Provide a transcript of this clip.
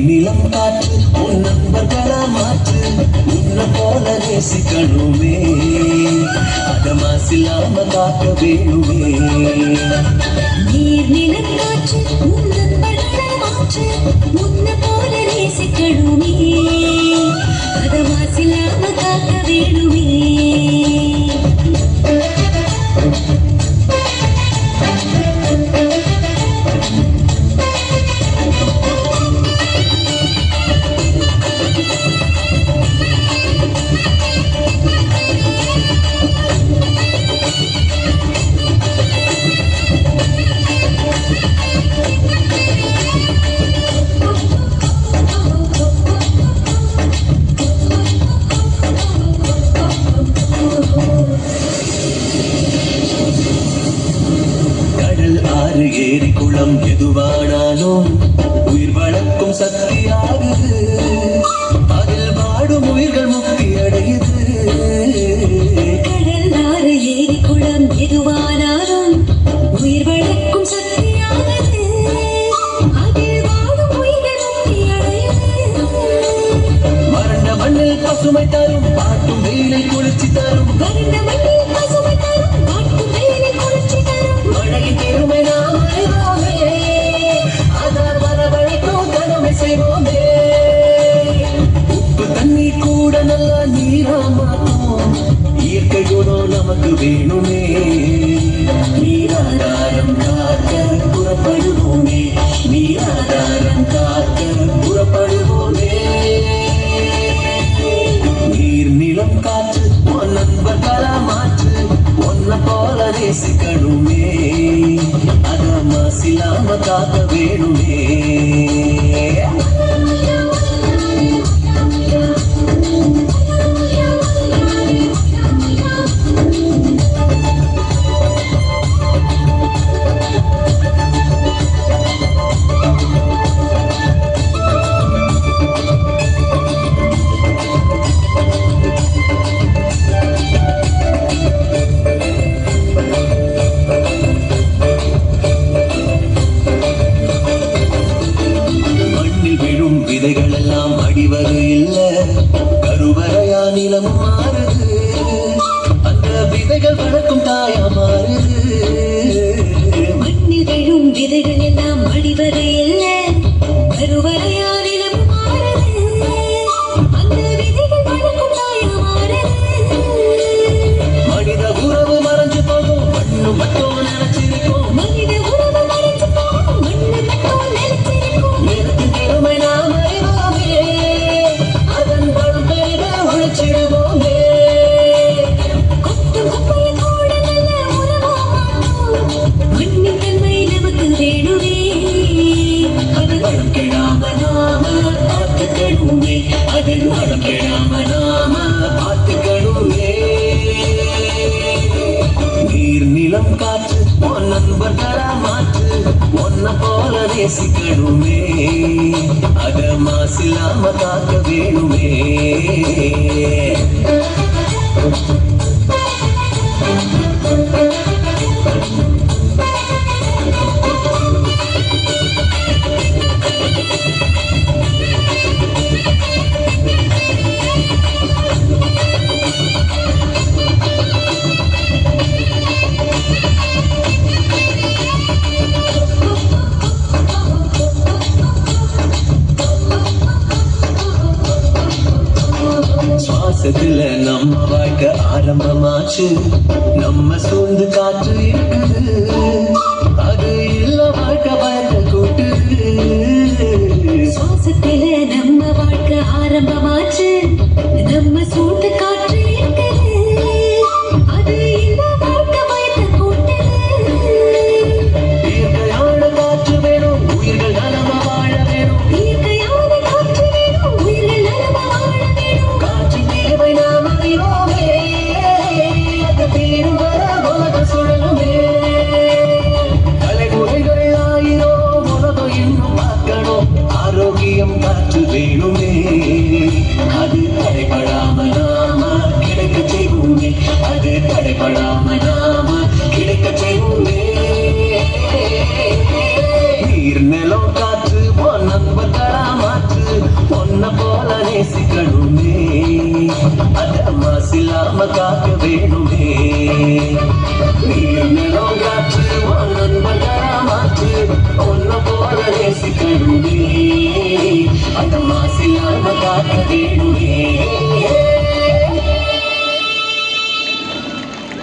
நிலம் காற்று உன் நண்பர்களா மாற்று உன்னை போல நேசிக்கணுமே அதமாசில்லாம காக்க வேணுமே நீர் நிலம் காற்று உன் நண்பர்களா மாற்று உன்னை போல நேசிக்கணுமே அதமாசில்லாம காக்க வேணுமே ஏரி குளம் எதுவானாலும் உயிர் வளர்க்கும் சக்தியாகுது அதில் வாடும் உயிர்கள் முக்தி அடையுது கடல் ஆறு ஏரி குளம் எதுவானாலும் உயிர் வளர்க்கும் சக்தியாகுது அதில் வாடும் உயிர்கள் முக்தி அடையுது வறண்ட மண்ணில் பசுமை தரும் பாட்டும் வெயிலை குளிர்ச்சி தரும் வறண்ட மண்ணில் பசுமை தரும் பாட்டும் வெயிலை குளிர்ச்சி தரும் மழையின் பெருமை நாம் அறிவோமே ஆதார் வரவழைக்கும் கடமை செய்வோமே உப்பு தண்ணீர் கூட நல்லா நீரா மாற்றும் இயற்கை குணம் நமக்கு வேணுமே நீராதாரம் காக்க புறப்படுவோமே நீராதாரம் காக்க புறப்படுவோமே நீர் நிலம் காற்று உன் நண்பர்களா மாற்று உன்னை போல நேசிக்கணுமே அதமாசில்லாம காக்க வேணுமே விதைகள் எல்லாம் அடிவது இல்ல கருவறையா நிலம் மாறுது அந்த விதைகள் வளர்க்கும் தாயா மாறுது மண்ணில் விழும் விதைகள் எல்லாம் அடிவது இல்ல கருவறையா நிலம் மாறுது அந்த விதைகள் வளர்க்கும் தாயா மாறுது மனித உறவு மறைஞ்சு போகும் மண்ணு மட்டும் நினைச்சிருக்கும் மனித உறவு மறைஞ்சு போகும் மண்ணு மட்டும் நினைச்சிருக்கும் நிலத்தின் பெருமை நாம் நீர் நிலம் காற்று உன் நண்பர்களா மாற்று உன்னை போல நேசிக்கணுமே அதமாசில்லாம காக்க வேணுமே சுவாசத்துல நம்ம வாழ்க்கை ஆரம்பமாச்சு நம்ம சூழ்ந்து காற்று இருக்குது அது இல்ல வாழ்க்கை பயத்தை கூட்டுது சுவாசத்துல நம்ம வாழ்க்கை ஆரம்பமாச்சு நம்ம சூட்டு காற்று இருக்குது அது இந்த வாழ்க்கை பயத்தை கூட்டுது இயற்கையான காற்று வேணும் உயிர்கள் நலமா வாழ வேணும் இயற்கையான காற்று வேணும் உயிர்கள் நலமா வாழ வேணும் காற்றின் தேவை நாம் அறிவோமே அது தீரும் வர உலக சுழலுமே தலைமுறைகள் ஆயிரம் உலகம் இன்னும் பார்க்கணும் ஆரோக்கியம் காற்று வேணுமே அது தடைபடாம நாம கிடைக்க செய்வோமே அது தடைபடாம நாம கிடைக்க செய்வோமே நீர் நிலம் காற்று பொன் நண்பர்களா மாற்று பொன்ன போல நேசிக்கணுமே அத மாசில்லாம காக்க வேணுமே நீர் நிலம் காற்று பொன் நண்பர்களா மாற்று பொன்ன போல நேசிக்கணுமே அத மாசில்லாம காக்க